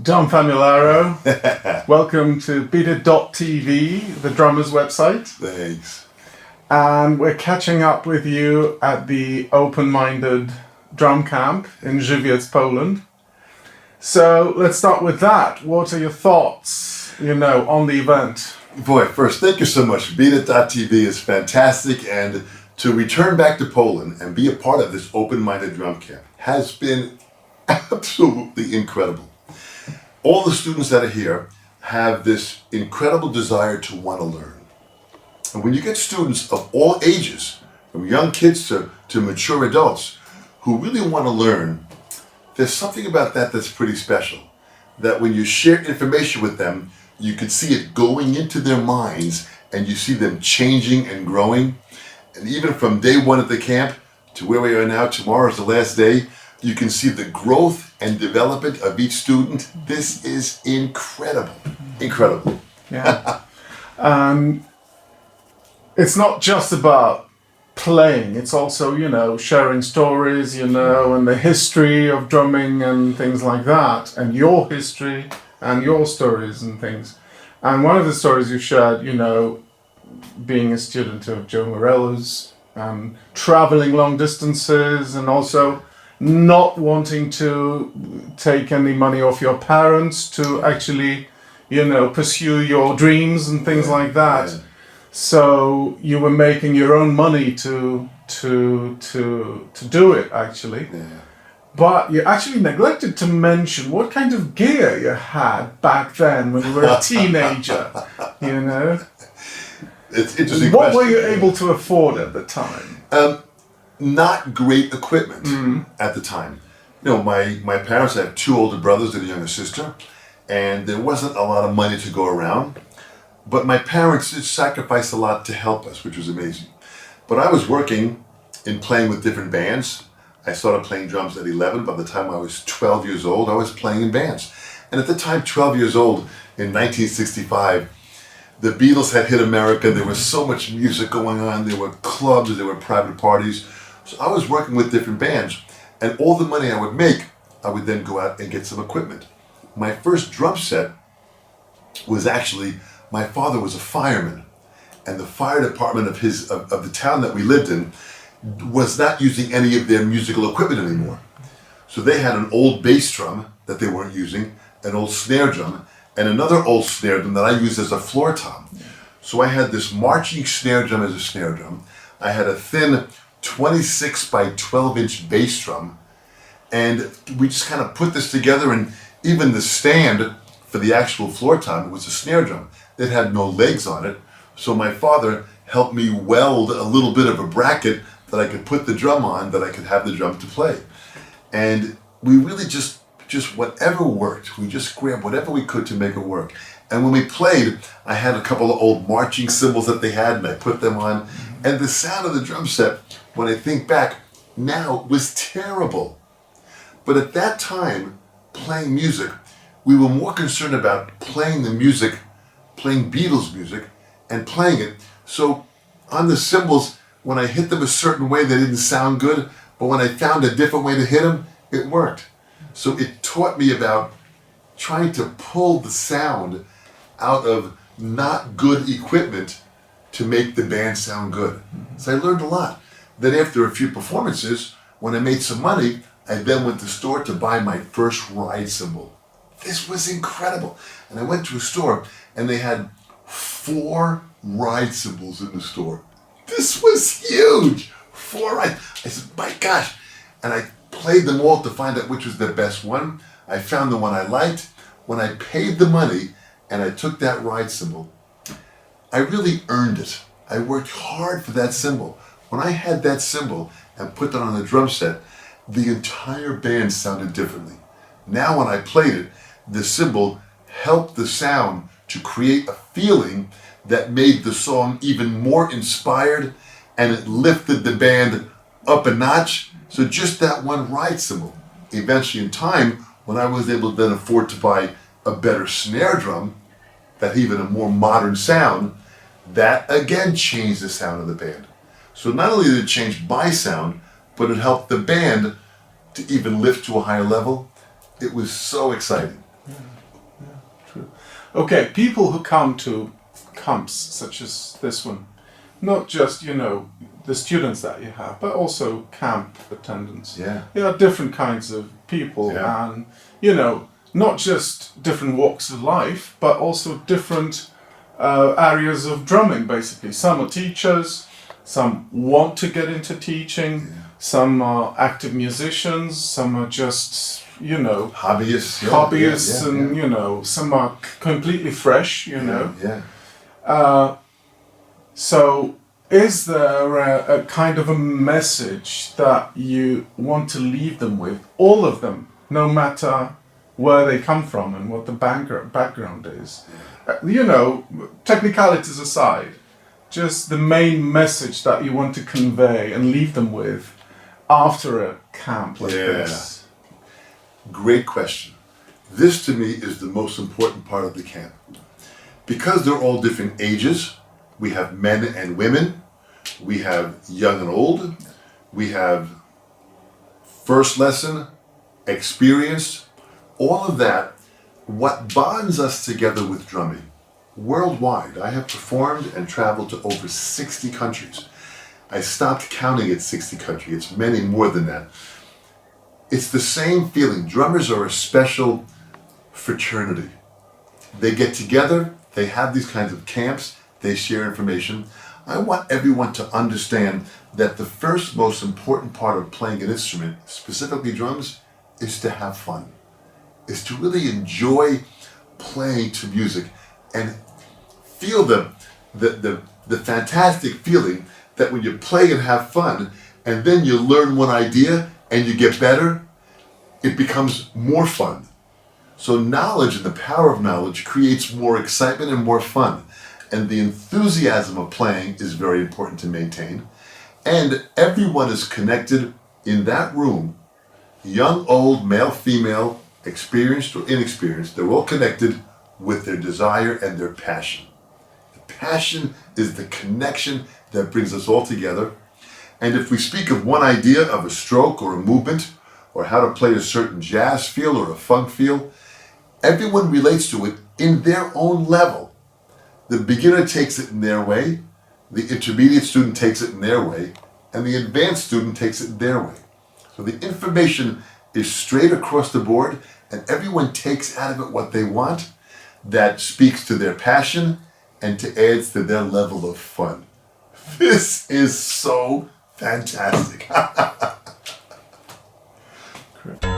John Famularo, welcome to BeatIt.tv, the drummer's website. Thanks. And we're catching up with you at the open-minded drum camp in Żywiec, Poland. So let's start with that. What are your thoughts, on the event? Boy, first, thank you so much. BeatIt.tv is fantastic, and to return back to Poland and be a part of this open-minded drum camp has been absolutely incredible. All the students that are here have this incredible desire to want to learn. And when you get students of all ages, from young kids to mature adults, who really want to learn, there's something about that that's pretty special. That when you share information with them, you can see it going into their minds and you see them changing and growing. And even from day one at the camp to where we are now, tomorrow is the last day, you can see the growth and development of each student. This is incredible. Incredible. Yeah. It's not just about playing, it's also, sharing stories, and the history of drumming and things like that, and your history and your stories and things. And one of the stories you shared, being a student of Joe Morello's, traveling long distances, and also not wanting to take any money off your parents to actually, pursue your dreams and things like that. Yeah. So you were making your own money to do it, actually. Yeah. But you actually neglected to mention what kind of gear you had back then when you were a teenager, It's interesting. What were you able to afford at the time? Not great equipment at the time. My parents had two older brothers and a younger sister, and there wasn't a lot of money to go around. But my parents did sacrifice a lot to help us, which was amazing. But I was working and playing with different bands. I started playing drums at 11. By the time I was 12 years old, I was playing in bands. And at the time, 12 years old, in 1965, the Beatles had hit America. There was so much music going on. There were clubs, there were private parties. So I was working with different bands. And all the money I would make, I would then go out and get some equipment. My first drum set was actually, my father was a fireman. And the fire department of the town that we lived in was not using any of their musical equipment anymore. So they had an old bass drum that they weren't using, an old snare drum, and another old snare drum that I used as a floor tom. So I had this marching snare drum as a snare drum. I had a thin 26 by 12 inch bass drum, and we just kind of put this together, and even the stand for the actual floor tom was a snare drum. It had no legs on it, so my father helped me weld a little bit of a bracket that I could put the drum on, that I could have the drum to play. And we really just whatever worked. We just grabbed whatever we could to make it work. And when we played, I had a couple of old marching cymbals that they had, and I put them on. And the sound of the drum set, when I think back now, was terrible. But at that time, playing music, we were more concerned about playing the music, playing Beatles music, and playing it. So on the cymbals, when I hit them a certain way, they didn't sound good. But when I found a different way to hit them, it worked. So it taught me about trying to pull the sound out of not good equipment to make the band sound good. So I learned a lot. Then after a few performances, when I made some money, I then went to the store to buy my first ride cymbal. This was incredible. And I went to a store and they had 4 ride cymbals in the store. This was huge. 4 ride. I said, my gosh. And I played them all to find out which was the best one. I found the one I liked. When I paid the money and I took that ride cymbal, I really earned it. I worked hard for that cymbal. When I had that cymbal and put that on the drum set, the entire band sounded differently. Now when I played it, the cymbal helped the sound to create a feeling that made the song even more inspired, and it lifted the band up a notch. So just that one ride cymbal. Eventually in time, when I was able to then afford to buy a better snare drum, that even a more modern sound, that again changed the sound of the band. So not only did it change my sound, but it helped the band to even lift to a higher level. It was so exciting. True. Okay, people who come to camps such as this one, not just, the students that you have, but also camp attendants. Yeah. There are different kinds of people, Yeah. and, not just different walks of life, but also different areas of drumming, basically. Some are teachers, some want to get into teaching, some are active musicians, some are just, Hobbyists. hobbyists, yeah, and, some are completely fresh, Yeah. So, is there a kind of a message that you want to leave them with, all of them, no matter where they come from and what the background is? Technicalities aside, just the main message that you want to convey and leave them with after a camp like this. Great question. This to me is the most important part of the camp. Because they're all different ages, we have men and women, we have young and old, we have first lesson, experienced, all of that. What bonds us together with drumming, worldwide, I have performed and traveled to over 60 countries. I stopped counting at 60 countries, it's many more than that. It's the same feeling. Drummers are a special fraternity. They get together, they have these kinds of camps, they share information. I want everyone to understand that the first most important part of playing an instrument, specifically drums, is to have fun. Is to really enjoy playing to music and feel the fantastic feeling that when you play and have fun and then you learn one idea and you get better, it becomes more fun. So knowledge and the power of knowledge creates more excitement and more fun. And the enthusiasm of playing is very important to maintain. And everyone is connected in that room, young, old, male, female, experienced or inexperienced, they're all connected with their desire and their passion. The passion is the connection that brings us all together. And if we speak of one idea of a stroke or a movement, or how to play a certain jazz feel or a funk feel, everyone relates to it in their own level. The beginner takes it in their way, the intermediate student takes it in their way, and the advanced student takes it their way. So the information is straight across the board, and everyone takes out of it what they want that speaks to their passion and to adds to their level of fun. This is so fantastic. Correct.